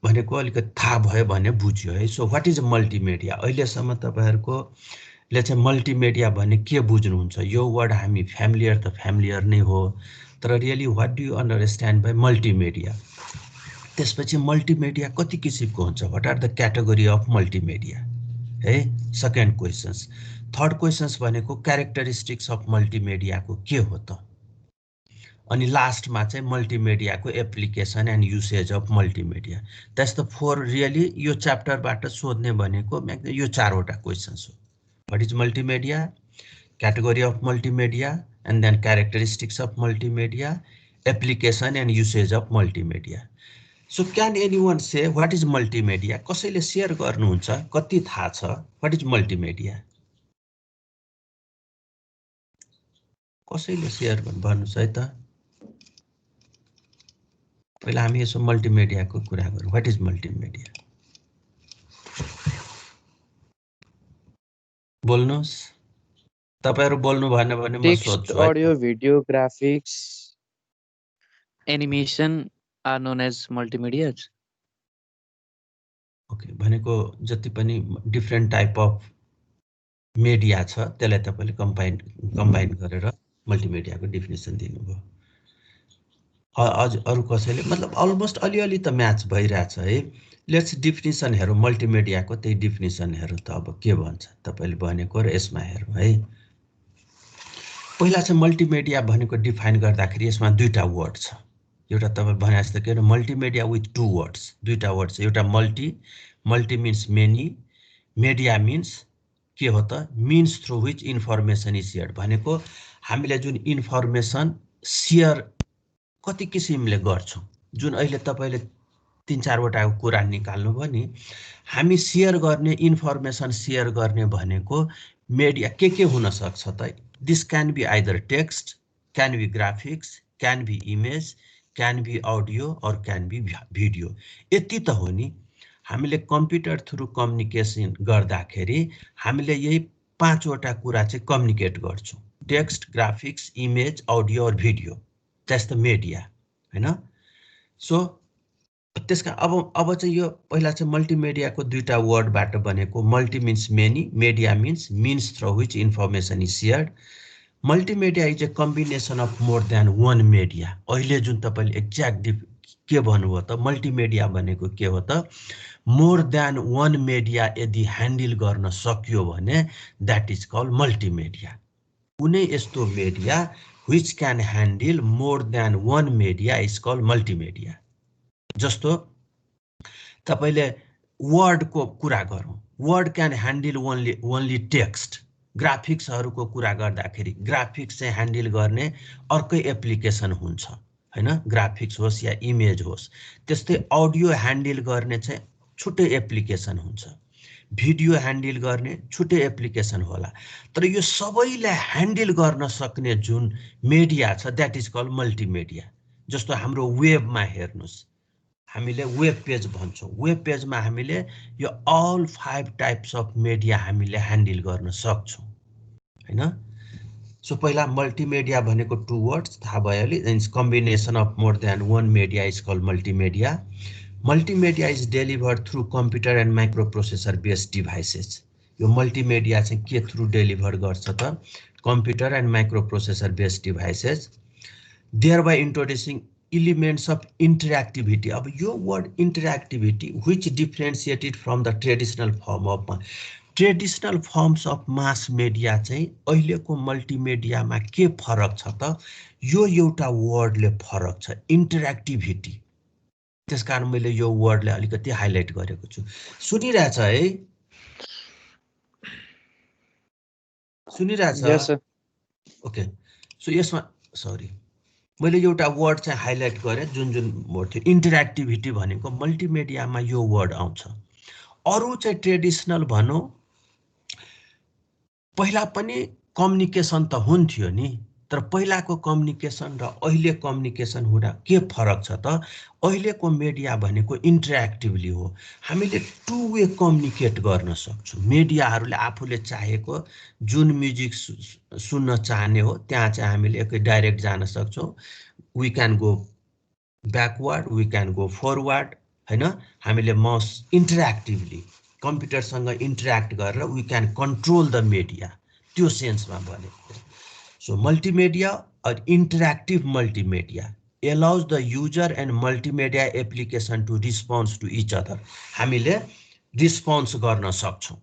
भनेको अलिकति थाहा भयो भने बुझ्यो है। So what is multimedia? अहिलेसम्म तपाईहरुको ले चाहिँ मल्टिमिडिया भने के बुझ्नुहुन्छ? यो वर्ड हामी फ्यामिलियर त फ्यामिलियर नै हो, तर really what do you understand by multimedia? त्यसपछि मल्टिमिडिया कति किसिमको हुन्छ? What are the category of multimedia? है, सेकेन्ड क्वेशन्स। थर्ड क्वेशन्स भनेको क्यारेक्टरिस्टिक्स अफ मल्टिमिडियाको के हो त? अनि लास्टमा चाहिँ मल्टिमिडियाको application and usage of multimedia. That's the four really यो च्याप्टरबाट सोध्ने भनेको यो चारवटा क्वेशन्स हो। What is multimedia, category of multimedia, and then characteristics of multimedia, application and usage of multimedia. So can anyone say what is multimedia? कसैले share गर्नुहुन्छ? कति थाहा छ? What is multimedia? कसैले शेयर गर्नुहोस् है त। पहिला हामी यसो मल्टिमिडियाको कुरा गरौँ। What is multimedia? बोल्नुहोस्। तपाईहरु बोल्नु भएन भने म सोध्छु। Text, audio, video, graphics, animation are known as multimedias. Okay, भनेको जति पनि डिफरेन्ट टाइप अफ मिडिया छ त्यसलाई तपाईले कम्बाइन गरेर मल्टिमिडियाको डेफिनेसन दिनुभयो। अझ अरु कसैले मतलब अलमोस्ट अलिअलि त म्याच भइरहेछ है। लेट्स डेफिनेसन हेरौँ मल्टिमिडियाको। त्यही डेफिनेसन हेरौँ त अब के भन्छ तपाईले भनेको र यसमा हेरौँ है। पहिला चाहिँ मल्टिमिडिया भनेको डिफाइन गर्दाखेरि यसमा दुईटा वर्ड छ। एउटा तपाईले भने जस्तो के मल्टिमिडिया विथ टु वर्ड्स, दुईटा वर्ड छ। एउटा multi means many, media means के हो त? Means through which information is सेयर्ड। भनेको हामीले जुन इन्फर्मेसन सेयर कति किसिमले गर्छौं, जुन अहिले तपाईले तीन चारवटा कुरा निकाल्नु भयो नि। हामी सेयर गर्ने इन्फर्मेसन सेयर गर्ने भनेको मिडिया के हुन सक्छ त? This can be either text, can be graphics, can be image, can be audio और क्यान बी भिडियो। यति त हो नि। हामीले कम्प्युटर थ्रु कम्युनिकेसन गर्दाखेरि हामीले यही पाँचवटा कुरा चाहिँ कम्युनिकेट गर्छौं। टेक्स्ट, ग्राफिक्स, इमेज, अडियो और भिडियो। द्याट्स द मिडिया, हैन? सो त्यसका अब चाहिँ यो पहिला चाहिँ मल्टिमिडियाको दुईटा वर्डबाट बनेको। Multi means many, media means through which information is सेयर्ड। Multimedia is a combination of more than one media. अहिले जुन तपाईले एक्ज्याक्ट के भन्नुभयो त? मल्टिमिडिया भनेको के हो त? मोर देन वन मिडिया यदि ह्यान्डल गर्न सक्यो भने द्याट इज कल्ड मल्टिमिडिया। कुनै यस्तो media which can handle more than one media is called multimedia. जस्तो तपाईले वर्ड को कुरा गरौँ, word can handle only text. ग्राफिक्सहरुको कुरा गर्दाखेरि ग्राफिक्स चाहिँ ह्यान्डल गर्ने अर्कै एप्लिकेसन हुन्छ, हैन? ग्राफिक्स होस् या इमेज होस्। त्यस्तै अडियो ह्यान्डल गर्ने चाहिँ छुट्टै एप्लिकेसन हुन्छ, भिडियो ह्यान्डल गर्ने छुट्टै एप्लिकेसन होला। तर यो सबैलाई ह्यान्डल गर्न सक्ने जुन मिडिया छ द्याट इज कल्ड मल्टिमिडिया। जस्तो हाम्रो वेबमा हेर्नुस्, हामीले वेब पेज भन्छौं। वेब पेजमा हामीले यो अल 5 टाइप्स अफ मिडिया हामीले ह्यान्डल गर्न सक्छौं, हैन? सो पहिला मल्टिमिडिया भनेको टु वर्ड्स थाहा भयो अलि। It's combination of more than one media is called multimedia. Multimedia is delivered through computer and microprocessor based devices. यो मल्टिमिडिया चाहिँ के थ्रु डेलिभर गर्छ त? Computer and microprocessor based devices, thereby introducing elements of interactivity. अब यो word interactivity which differentiated from the traditional forms of mass media चाहिँ अहिलेको मल्टिमिडियामा के फरक छ त? यो एउटा वर्डले फरक छ, इन्टरएक्टिभिटी। त्यसकारण मैले यो वर्डलाई अलिकति हाइलाइट गरेको छु। सुनिरहेछ है? सुनिरहेछ? यस सर। ओके। सो यसमा सरी मैले एउटा वर्ड चाहिँ हाइलाइट गरेँ, जुन वर्ड थियो इन्टरएक्टिभिटी भनेको मल्टिमिडियामा यो वर्ड आउँछ। अरु चाहिँ ट्रेडिसनल भनौं, पहिला पनि कम्युनिकेसन त हुन्थ्यो नि, तर पहिलाको कम्युनिकेसन र अहिले कम्युनिकेसन हुँदा के फरक छ त? अहिलेको मिडिया भनेको इन्टरएक्टिभली हो। हामीले टु वे कम्युनिकेट गर्न सक्छौं। मिडियाहरूले आफूले चाहेको जुन म्युजिक सुन्न चाहने हो त्यहाँ चाहिँ हामीले एकै डाइरेक्ट जान सक्छौं। We can go backward, we can go forward, हैन? हामीले माउस इन्टरेक्टिभली कम्प्युटरसँग इन्टरेक्ट गरेर we can control the media, त्यो सेन्समा भनेको। So multimedia or interactive multimedia allows the user and multimedia application to respond to each other. हामीले response गर्न सक्छौं।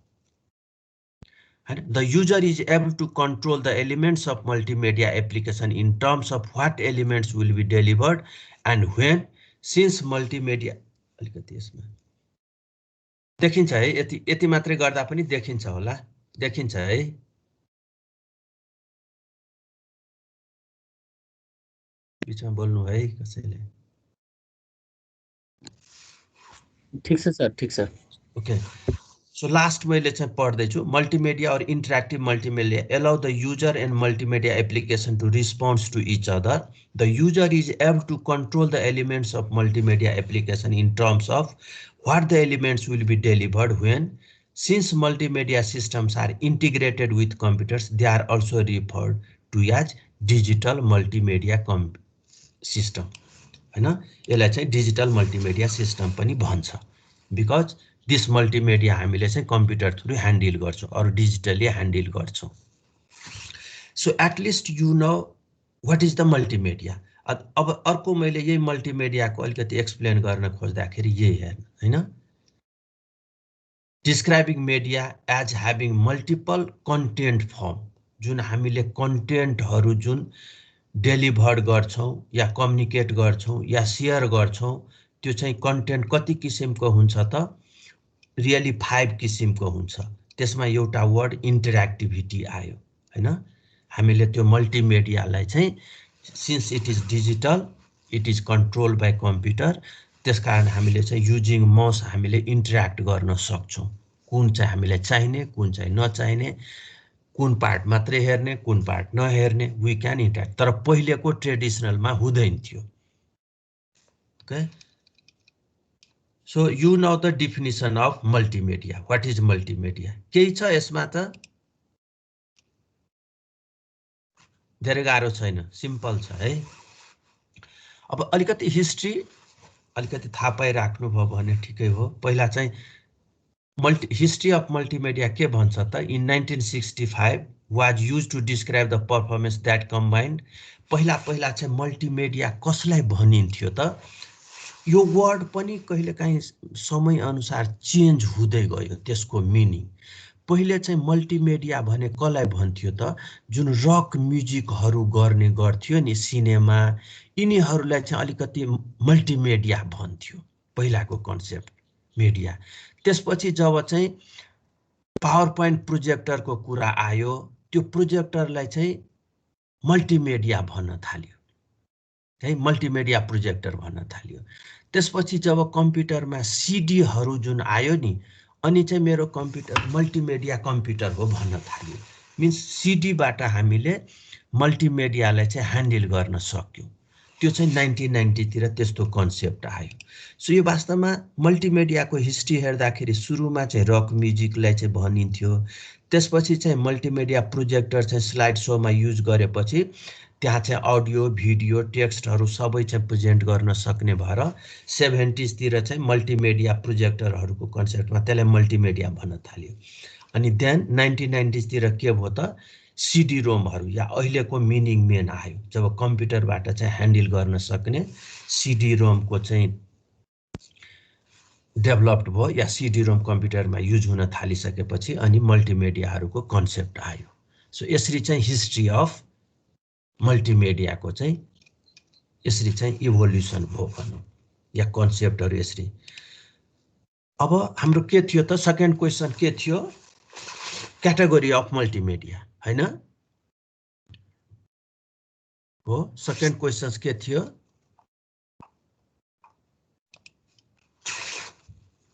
The user is able to control the elements of multimedia application in terms of what elements will be delivered and when, since multimedia अलिकति यसमा देखिन्छ है, यति मात्रै गर्दा पनि देखिन्छ होला, देखिन्छ है। बिचमा बोल्नु है कसैले। ठीक छ सर, ठीक छ। ओके, सो लास्ट मैले चाहिँ पढ्दैछु। मल्टिमिडिया और interactive multimedia allow the user and multimedia application to respond to each other. The user is able to control the elements of multimedia application in terms of what the elements will be delivered when. Since multimedia systems are integrated with computers, they are also referred to as digital multimedia system. हैन, यसलाई चाहिँ digital multimedia system पनि भन्छ, because this multimedia हामीले चाहिँ computer through handle गर्छौं, अरु digitally handle गर्छौं। So at least you know what is the multimedia. अब अर्को मैले यही मल्टिमिडियाको अलिकति एक्सप्लेन गर्न खोज्दाखेरि यही हेर्नु हैन, describing media as having multiple content form, जुन हामीले कन्टेन्टहरु जुन डेलिभर गर्छौं या कम्युनिकेट गर्छौं या शेयर गर्छौं, त्यो चाहिँ कन्टेन्ट कति किसिमको हुन्छ त, रियली 5 किसिमको हुन्छ। त्यसमा एउटा वर्ड इन्टरेक्टिभिटी आयो हैन। हामीले त्यो मल्टिमिडियालाई चाहिँ since it is digital, it is controlled by computer, त्यसकारण हामीले चाहिँ युजिङ माउस हामीले इन्टरेक्ट गर्न सक्छौं। कुन चाहिँ हामीलाई चाहिने, कुन चाहिँ नचाहिने, कुन पार्ट मात्रै हेर्ने, कुन पार्ट नहेर्ने, वी क्यान इन्टरेक्ट। तर पहिलेको ट्रेडिसनलमा हुँदैन थियो। Okay, so you know the definition of multimedia, what is multimedia. केही छ यसमा त, धेरै गाह्रो छैन, सिम्पल छ है। अब अलिकति हिस्ट्री अलिकति थाहा पाइराख्नु भयो भने ठिकै हो। पहिला चाहिँ हिस्ट्री अफ मल्टिमिडिया के भन्छ त, in 1965 was used to describe the performance that combined। पहिला चाहिँ मल्टिमिडिया कसलाई भनिन्थ्यो त, यो वर्ड पनि कहिलेकाहीँ समय अनुसार चेन्ज हुँदै गयो त्यसको मिनिङ। पहिले चाहिँ मल्टिमिडिया भने कसलाई भन्थ्यो त, जुन रक म्युजिकहरु गर्ने गर्थ्यो नि सिनेमा, यिनीहरुलाई चाहिँ अलिकति मल्टिमिडिया भन्थ्यो पहिलाको कन्सेप्ट मिडिया। त्यसपछि जब चाहिँ पावर पोइन्ट प्रोजेक्टरको कुरा आयो, त्यो प्रोजेक्टरलाई चाहिँ मल्टिमिडिया भन्न थाल्यो है, मल्टिमिडिया प्रोजेक्टर भन्न थाल्यो। त्यसपछि जब कम्प्युटरमा सीडीहरु जुन आयो नि, अनि चाहिँ मेरो कम्प्युटर मल्टिमिडिया कम्प्युटर हो भन्न थाल्यो। मिन्स सीडीबाट हामीले मल्टिमिडियालाई चाहिँ ह्यान्डल गर्न सक्यौं। त्यो चाहिँ 1990 तिर त्यस्तो कन्सेप्ट आयो। सो यो वास्तवमा मल्टिमिडियाको हिस्ट्री हेर्दाखेरि सुरुमा चाहिँ रक म्युजिकलाई चाहिँ भनिन्थ्यो, त्यसपछि चाहिँ मल्टिमिडिया प्रोजेक्टर चाहिँ स्लाइड शोमा युज गरेपछि त्यहाँ चाहिँ अडियो, भिडियो, टेक्स्टहरु सबै चाहिँ प्रेजेन्ट गर्न सक्ने भएर 70s तिर चाहिँ मल्टिमिडिया प्रोजेक्टरहरुको कन्सेप्टमा त्यसलाई मल्टिमिडिया भन्न थाल्यो। अनि देन 1990s तिर के भयो त, सीडी रोमहरु या अहिलेको मिनिङ मेन आयो, जब कम्प्युटरबाट चाहिँ ह्यान्डल गर्न सक्ने सीडी रोमको चाहिँ डेभलप्ड भयो या सीडी रोम कम्प्युटरमा युज हुन थालिसकेपछि अनि मल्टिमिडियाहरुको कन्सेप्ट आयो। सो यसरी चाहिँ हिस्ट्री अफ मल्टिमिडियाको चाहिँ यसरी चाहिँ इभोल्युसन भयो भनौं, या कन्सेप्टहरु यसरी। अब हाम्रो के थियो त, सेकेन्ड क्वेशन के थियो, क्याटेगोरी अफ मल्टिमिडिया हैन हो। सेकेन्ड क्वेशन के थियो,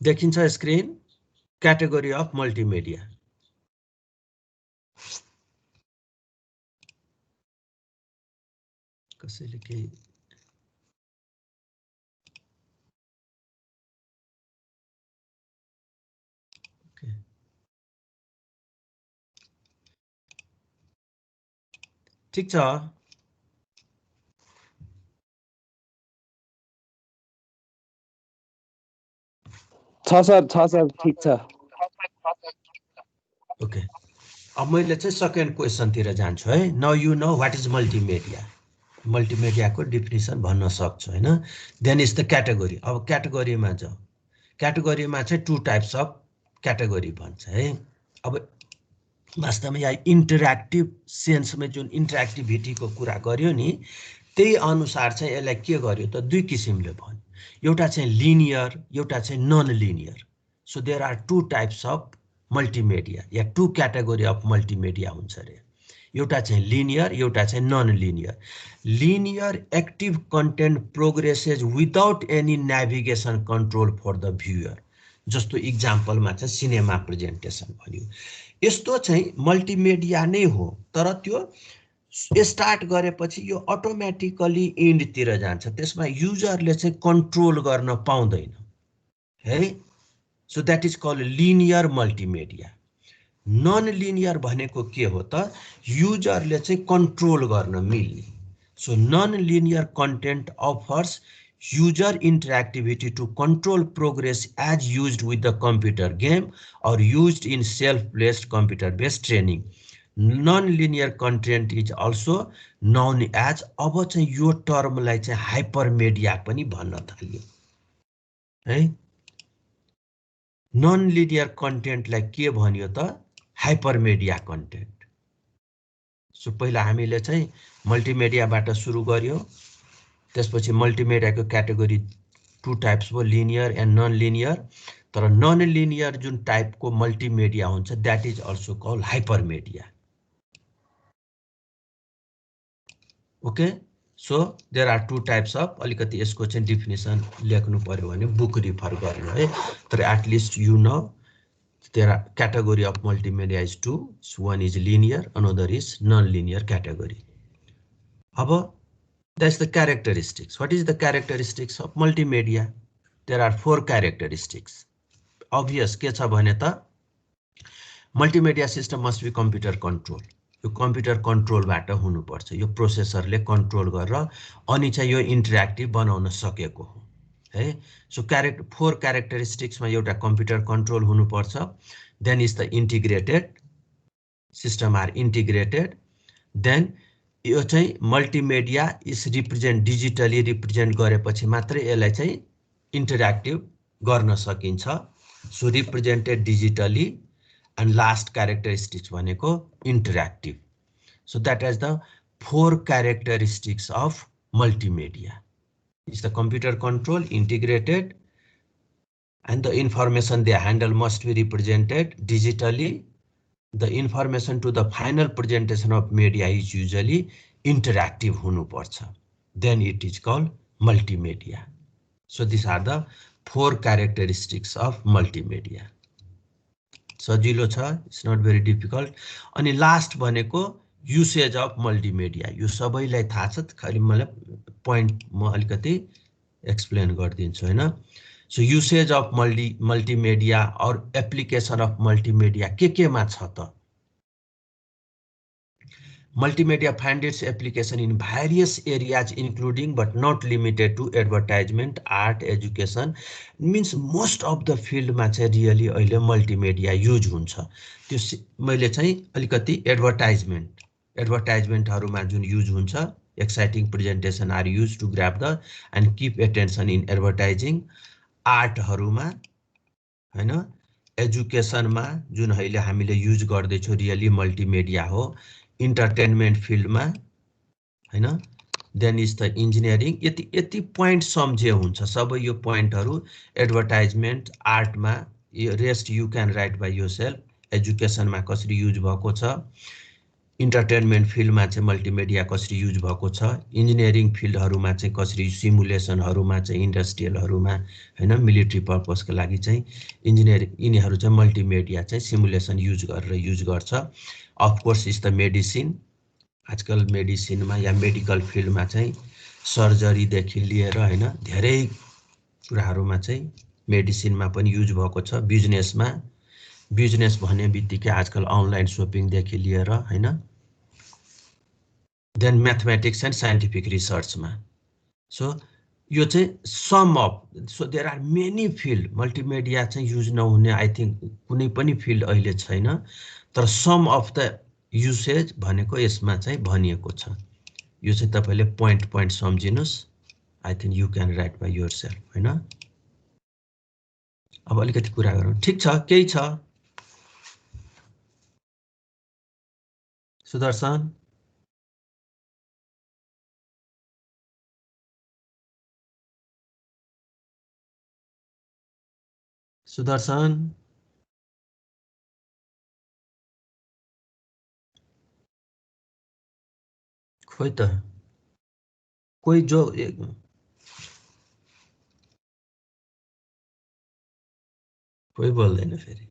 देखिन्छ स्क्रिन, क्याटेगोरी अफ मल्टिमिडिया। कसैले केही ओके, ठीक छ। छ सर ठीक छ। ओके, अब मैले चाहिँ सेकेन्ड क्वेसनतिर जान्छु है। Now you know what is multimedia. मल्टिमिडियाको डेफिनेसन भन्न सक्छु हैन। Then is the category. अब क्याटेगोरीमा जाउँ। क्याटेगोरीमा चाहिँ टु टाइप्स अफ क्याटेगोरी भन्छ है। अब वास्तवमा यहाँ इन्टरेक्टिभ सेन्समा जुन इन्टरेक्टिभिटीको कुरा गर्यो नि, त्यही अनुसार चाहिँ यसलाई के गर्यो त दुई किसिमले भन्यो। एउटा चाहिँ लिनियर, एउटा चाहिँ non linear. So there are two types of multimedia या टु क्याटेगोरी अफ मल्टिमिडिया हुन्छ अरे। एउटा चाहिँ लिनियर, एउटा चाहिँ non linear. Linear active content progresses without any navigation control for the viewer. जस्तो इक्जाम्पलमा चाहिँ सिनेमा प्रेजेन्टेसन भन्यो। यस्तो चाहिँ मल्टिमिडिया नै हो, तर त्यो स्टार्ट गरेपछि यो अटोमेटिकली एन्डतिर जान्छ। त्यसमा युजरले चाहिँ कन्ट्रोल गर्न पाउँदैन है। So that is called linear multimedia. Non linear भनेको के हो त, युजरले चाहिँ कन्ट्रोल गर्न मिल्ने। So non linear content offers user interactivity to control progress as used with the computer game or used in self-placed computer-based training. Non-linear content is also known as, अब चाहिँ यो टर्मलाई चाहिँ हाइपरमिडिया पनि भन्न थाल्यो है। नन लिनियर कन्टेन्टलाई के भन्यो त, हाइपरमिडिया कन्टेन्ट। सो पहिला हामीले चाहिँ मल्टिमिडियाबाट सुरु गर्यो। त्यसपछि मल्टिमिडियाको क्याटेगोरी टु टाइप्स भयो, लिनियर एन्ड नन लिनियर। तर नन लिनियर जुन टाइपको मल्टिमिडिया हुन्छ that is also called hypermedia. Okay, so there are two types of. अलिकति यसको चाहिँ डिफिनेसन लेख्नु पर्यो भने बुक रिफर गर्नु है। तर at least you know there are category of multimedia is two. One is linear, another is non linear category. अब that's the characteristics. What is the characteristics of multimedia? There are 4 characteristics. Obvious के छ भने त, multimedia system must be computer control. यो computer कन्ट्रोलबाट हुनुपर्छ। यो प्रोसेसरले control गरेर अनि चाहिँ यो इन्टरेक्टिभ बनाउन सकेको हो है। सो 4 क्यारेक्टरिस्टिक्समा एउटा कम्प्युटर कन्ट्रोल हुनुपर्छ। Then is the integrated, system are integrated. Then यो चाहिँ multimedia is represent, digitally represent गरेपछि मात्रै यसलाई चाहिँ इन्टरेक्टिभ गर्न सकिन्छ। So represented digitally. And last characteristics भनेको interactive. So that is the 4 characteristics of multimedia. Is the computer control, integrated, and the information they handle must be represented digitally. The information to the final presentation of media is usually interactive हुनुपर्छ. Then it is called multimedia. So these are the 4 characteristics of multimedia. सजिलो छ, it's not very difficult. अनि last भनेको usage of multimedia. यो सबैलाई थाहा छ, खालि मलाई पोइन्ट म अलिकति एक्सप्लेन गरिदिन्छु हैन। सो युसेज अफ मल्टिमिडिया और एप्लिकेसन अफ मल्टिमिडिया के मा छ त। Multimedia find its application in various areas including but not limited to advertisement, art, education. Means most of the field मा चाहिँ रियली अहिले मल्टिमिडिया युज हुन्छ। त्यो मैले चाहिँ अलिकति एडभर्टाइजमेन्टहरुमा जुन युज हुन्छ, exciting presentation are use to grab the and keep attention in advertising. आर्टहरुमा हैन, एजुकेसनमा जुन अहिले हामीले युज गर्दै छौं रियली मल्टिमिडिया हो। इन्टरटेनमेन्ट फिल्डमा हैन। Then is the engineering. यति पोइन्ट सम्झे हुन्छ। सबै यो पोइन्टहरु एडभर्टाइजमेन्ट, आर्टमा, rest you can write by yourself. एजुकेसनमा कसरी युज भएको छ, इन्टरटेनमेन्ट फिल्डमा चाहिँ मल्टिमिडिया कसरी युज भएको छ, इन्जिनियरिङ फिल्डहरुमा चाहिँ कसरी, सिमुलेसनहरुमा चाहिँ इन्डस्ट्रियलहरुमा हैन, मिलिट्री पर्पसको लागि चाहिँ इन्जिनियरिङ, यिनीहरु चाहिँ मल्टिमिडिया चाहिँ सिमुलेसन युज गरेर युज गर्छ। Of course is the medicine. आजकल मेडिसिनमा या मेडिकल फिल्डमा चाहिँ सर्जरी देखि लिएर हैन धेरै कुराहरुमा चाहिँ मेडिसिनमा पनि युज भएको छ। बिजनेसमा, बिजनेस भन्ने बित्तिकै आजकल अनलाइन शपिङ देखि लिएर हैन। देन म्याथमेटिक्स एन्ड साइन्टिफिक रिसर्चमा। सो यो चाहिँ some of, so there are many field, multimedia चाहिँ युज नहुने आई थिङ्क कुनै पनि फिल्ड अहिले छैन, तर सम अफ द युसेज भनेको यसमा चाहिँ भनिएको छ। यो चाहिँ तपाईँले पोइन्ट सम्झिनुहोस्। I think you can right by your self, होइन? अब अलिकति कुरा गरौँ। ठिक छ, केही छ? सुदर्शन, सुदर्शन, खोइ त कोही जो कोही बोल्दैन फेरि।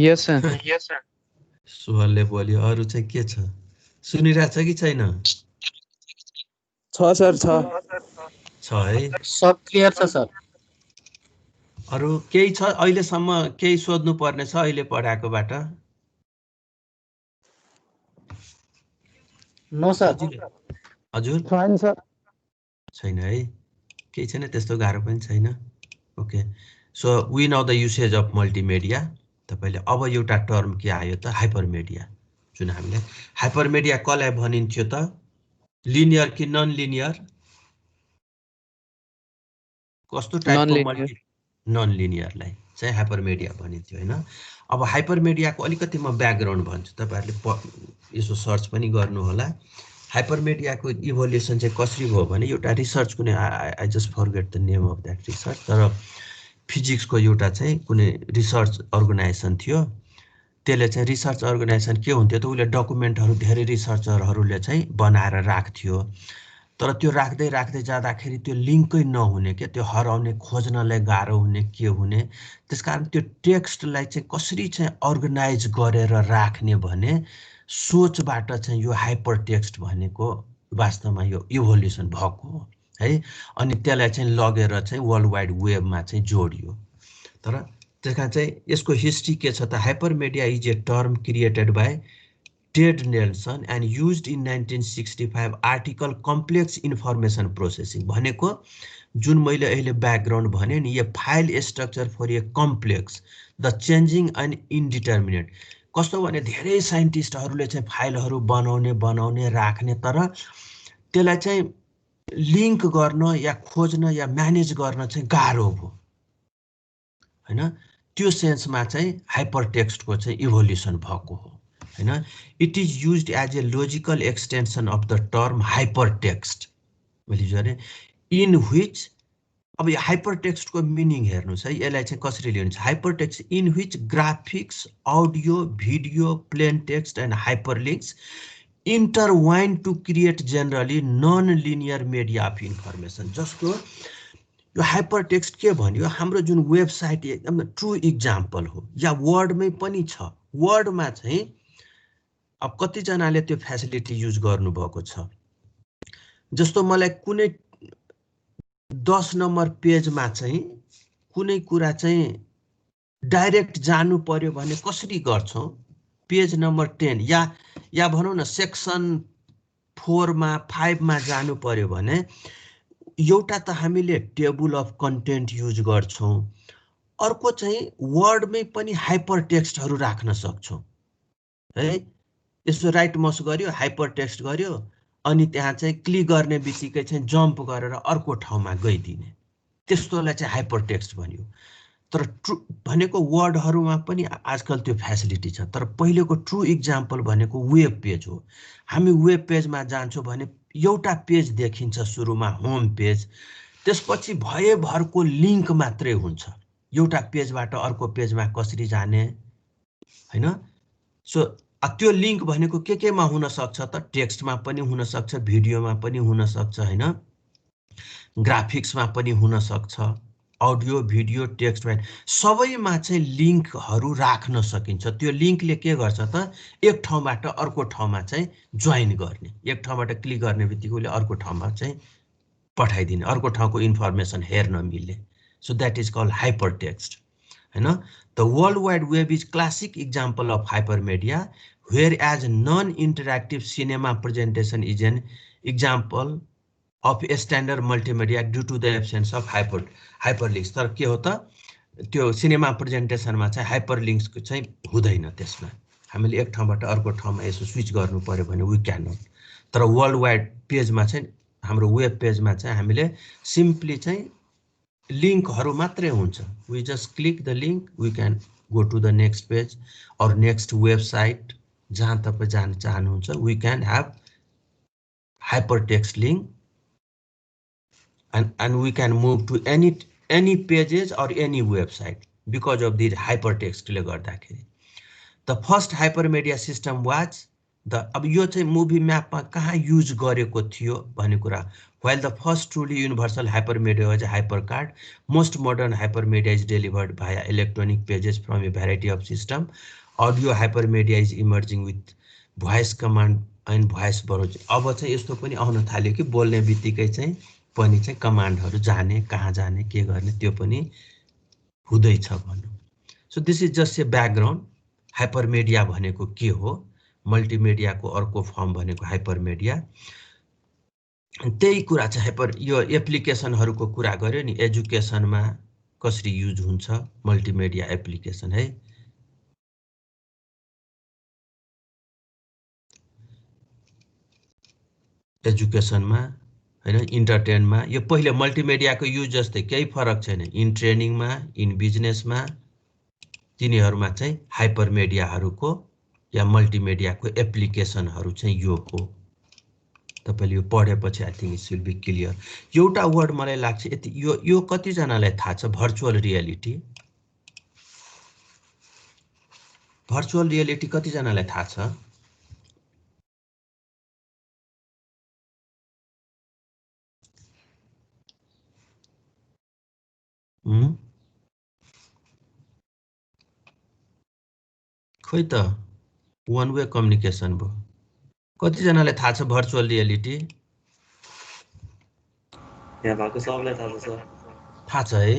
यस सर। सुहलले बोल्यो, अरू चाहिँ के छ? सुनिरहेछ कि छैन? छ सर, छ है। सब क्लियर छ सर। अरू केही छ अहिलेसम्म? केही सोध्नु पर्ने छ अहिले पढाएकोबाट? No sir. हजुर फाइन सर। छैन है, केही छैन, त्यस्तो गाह्रो पनि छैन। Okay, so we know the usage of multimedia. तपाईँले अब एउटा टर्म के आयो त? हाइपरमिडिया। जुन हामीले हाइपरमिडिया कसलाई भनिन्थ्यो त? लिनियर कि नन लिनियर? कस्तो टाइपको नन लिनियरलाई चाहिँ हाइपरमिडिया भनिन्थ्यो, होइन? अब हाइपरमिडियाको अलिकति म ब्याकग्राउन्ड भन्छु, तपाईँहरूले यसो सर्च पनि गर्नु होला। हाइपरमिडियाको इभोल्युसन चाहिँ कसरी भयो भने, एउटा रिसर्च कुनै I just forget the name of that research, तर फिजिक्सको एउटा चाहिँ कुनै रिसर्च अर्गनाइजेसन थियो। त्यसले चाहिँ रिसर्च अर्गनाइजेसन के हुन्थ्यो त, उसले डकुमेन्टहरू धेरै रिसर्चरहरूले चाहिँ बनाएर राख्थ्यो। तर त्यो राख्दै राख्दै जाँदाखेरि त्यो लिङ्कै नहुने, क्या त्यो हराउने, खोज्नलाई गाह्रो हुने, के हुने। त्यसकारण त्यो टेक्स्टलाई चाहिँ कसरी चाहिँ अर्गनाइज गरेर राख्ने भने सोचबाट चाहिँ यो हाइपर टेक्स्ट भनेको वास्तवमा यो इभोल्युसन भएको हो है। अनि त्यसलाई चाहिँ लगेर चाहिँ वर्ल्ड वाइड वेबमा चाहिँ जोडियो। तर त्यसका चाहिँ यसको हिस्ट्री के छ त? Hypermedia is a term created by Ted Nelson and used in 1965 article complex information processing भनेको, जुन मैले अहिले ब्याकग्राउन्ड भने नि, यो file structure for a complex the changing and indeterminate. कस्तो भने धेरै साइन्टिस्टहरूले चाहिँ फाइलहरू बनाउने राख्ने, तर त्यसलाई चाहिँ लिङ्क गर्न या खोज्न या म्यानेज गर्न चाहिँ गाह्रो भयो, होइन? त्यो सेन्समा चाहिँ हाइपर टेक्स्टको चाहिँ इभोल्युसन भएको हो, होइन? It is used as a logical extension of the term hypertext. मैले भने इन विच, अब यो हाइपर टेक्स्टको मिनिङ हेर्नुहोस् है, यसलाई चाहिँ कसरी लिन्छ? Hypertext in which graphics, audio, video, plain text and hyperlinks intertwine to create generally non linear media of information. जस्तो यो हाइपर टेक्स्ट के भन्यो? हाम्रो जुन वेबसाइट एकदम ट्रु इक्जाम्पल हो, या वर्डमै पनि छ। वर्डमा चाहिँ अब कतिजनाले त्यो फेसिलिटी युज गर्नुभएको छ। जस्तो मलाई कुनै 10 नम्बर पेजमा चाहिँ कुनै कुरा चाहिँ डाइरेक्ट जानु पर्यो भने कसरी गर्छौँ? पेज नम्बर 10 या भनौँ न सेक्सन 4 मा 5 मा जानु पर्यो भने एउटा त हामीले टेबल अफ कन्टेन्ट युज गर्छौँ, अर्को चाहिँ वर्डमै पनि हाइपर टेक्स्टहरू राख्न सक्छौँ है। यसो राइट मस गर्यो, हाइपर टेक्स्ट गर्यो, अनि त्यहाँ चाहिँ क्लिक गर्ने बित्तिकै चाहिँ जम्प गरेर अर्को ठाउँमा गइदिने, त्यस्तोलाई चाहिँ हाइपर टेक्स्ट भन्यो। तर ट्रु भनेको वर्डहरूमा पनि आजकल त्यो फेसिलिटी छ, तर पहिलेको ट्रु इक्जाम्पल भनेको वेब पेज हो। हामी वेब पेजमा जान्छौँ भने एउटा पेज देखिन्छ सुरुमा, होम पेज, त्यसपछि भएभरको लिङ्क मात्रै हुन्छ। एउटा पेजबाट अर्को पेजमा कसरी जाने, होइन? सो त्यो लिङ्क भनेको केमा हुन सक्छ त? टेक्स्टमा पनि हुन सक्छ, भिडियोमा पनि हुन सक्छ, होइन? ग्राफिक्समा पनि हुन सक्छ, अडियो, भिडियो, टेक्स्ट, सबैमा चाहिँ लिङ्कहरू राख्न सकिन्छ। त्यो लिङ्कले के गर्छ त? एक ठाउँबाट अर्को ठाउँमा चाहिँ जोइन गर्ने, एक ठाउँबाट क्लिक गर्ने बित्तिकै उसले अर्को ठाउँमा चाहिँ पठाइदिने, अर्को ठाउँको इन्फर्मेसन हेर्न मिल्ने। So that is called hypertext, होइन? The world wide web is classic example of hypermedia, whereas non-interactive cinema presentation is an example of standard multimedia due to the absence of hyperlinks. तर के हो त त्यो cinema प्रेजेन्टेसनमा चाहिँ हाइपरलिङ्क्सको चाहिँ हुँदैन। त्यसमा हामीले एक ठाउँबाट अर्को ठाउँमा यसो स्विच गर्नु पर्यो भने वी क्यान नट। तर वर्ल्ड वाइड पेजमा चाहिँ हाम्रो वेब पेजमा चाहिँ हामीले सिम्पली चाहिँ लिङ्कहरू मात्रै हुन्छ। We just click the link, we can go to the next page or next website जहाँ तपाईँ जान चाहनुहुन्छ। We can have hypertext link and we can move to any pages or any website because of the hypertext ले गर्दाखेरि। The first hypermedia system was the अब यो चाहिँ movie म्यापमा कहाँ युज गरेको थियो भन्ने कुरा। While the first truly universal hypermedia was a hypercard, most modern hypermedia is delivered via electronic pages from a variety of system. Audio hypermedia is emerging with voice command and voice browse. अब चाहिँ यस्तो पनि आउन थाल्यो कि बोल्ने बित्तिकै चाहिँ पनि चाहिँ कमान्डहरू जाने, कहाँ जाने, के गर्ने त्यो पनि हुँदैछ भनौँ। So this is just a background. Hypermedia भनेको के हो, मल्टिमिडियाको अर्को फर्म भनेको हाइपरमेडिया। त्यही कुरा चाहिँ यो एप्लिकेसनहरूको कुरा गर्यो नि, एजुकेसनमा कसरी युज हुन्छ मल्टिमिडिया एप्लिकेसन है। एजुकेसनमा हैन, इन्टरटेनमा यो पहिले मल्टिमिडियाको युज जस्तै केही फरक छैन। इन ट्रेनिङमा, इन बिजनेसमा तिनीहरूमा चाहिँ हाइपरमेडियाहरूको या मल्टिमिडियाको एप्लिकेसनहरू चाहिँ यो हो। तपाईले यो पढेपछि I think it will be clear. एउटा वर्ड मलाई लाग्छ यति, यो कतिजनालाई थाहा छ, भर्चुअल रियालिटी। भर्चुअल रियालिटी कतिजनालाई थाहा छ? खोइ त, वान वे कम्युनिकेसन भयो। कतिजनालाई थाहा छ भर्चुअल रियालिटी? यहाँ भएको सबलाई थाहा छ सर। थाहा छ है?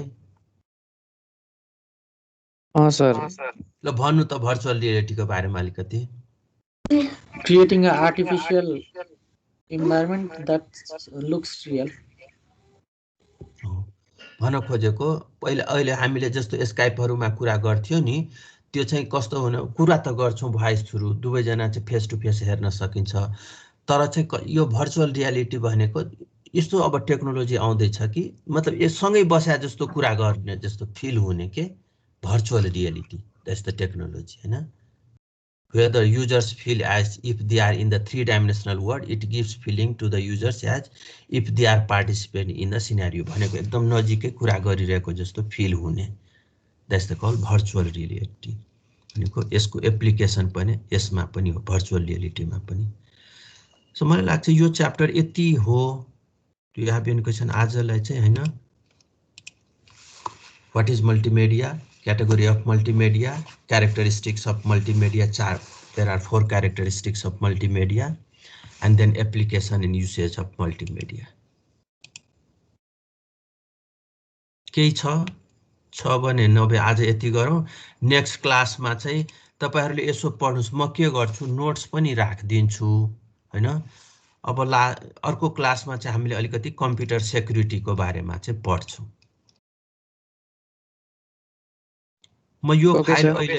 सर। ल भन्नु त भर्चुअल रियालिटीको बारेमा अलिकति। Creating an artificial environment that looks real. भन्न खोजेको पहिले अहिले हामीले जस्तो स्काइपहरूमा कुरा गर्थ्यौं नि, त्यो चाहिँ कस्तो हुने, कुरा त गर्छौं भोइस थ्रु, दुवैजना चाहिँ फेस टु फेस हेर्न सकिन्छ। तर चाहिँ यो भर्चुअल रियालिटी भनेको यस्तो अब टेक्नोलोजी आउँदैछ कि मतलब यो सँगै बस्या जस्तो कुरा गर्ने जस्तो फिल हुने के virtual reality. That's the technology हैन। Where the users feel as if they are in the three-dimensional world, it gives feeling to the users as if they are participating in the scenario। भनेको एकदम नजिकै कुरा गरिरहेको जस्तो feel हुने। That's the called virtual reality। भनेको यसको application पनि यसमा पनि हो, भर्चुअल रियालिटीमा पनि। सो मलाई लाग्छ यो च्याप्टर यति हो। Do you have any question आजलाई चाहिँ हैन? What is multimedia? Category of multimedia, characteristics of multimedia chart. There are 4 characteristics of multimedia, and then application and usage of multimedia. केही छ भने नभए आज यति गरौँ। नेक्स्ट क्लासमा चाहिँ तपाईहरुले यसो पढ्नुस्, म के गर्छु नोट्स पनि राखिदिन्छु हैन। अब अर्को क्लासमा चाहिँ हामीले अलिकति कम्प्युटर सेक्युरिटीको बारेमा चाहिँ पढ्छौं। म यो फाइल अहिले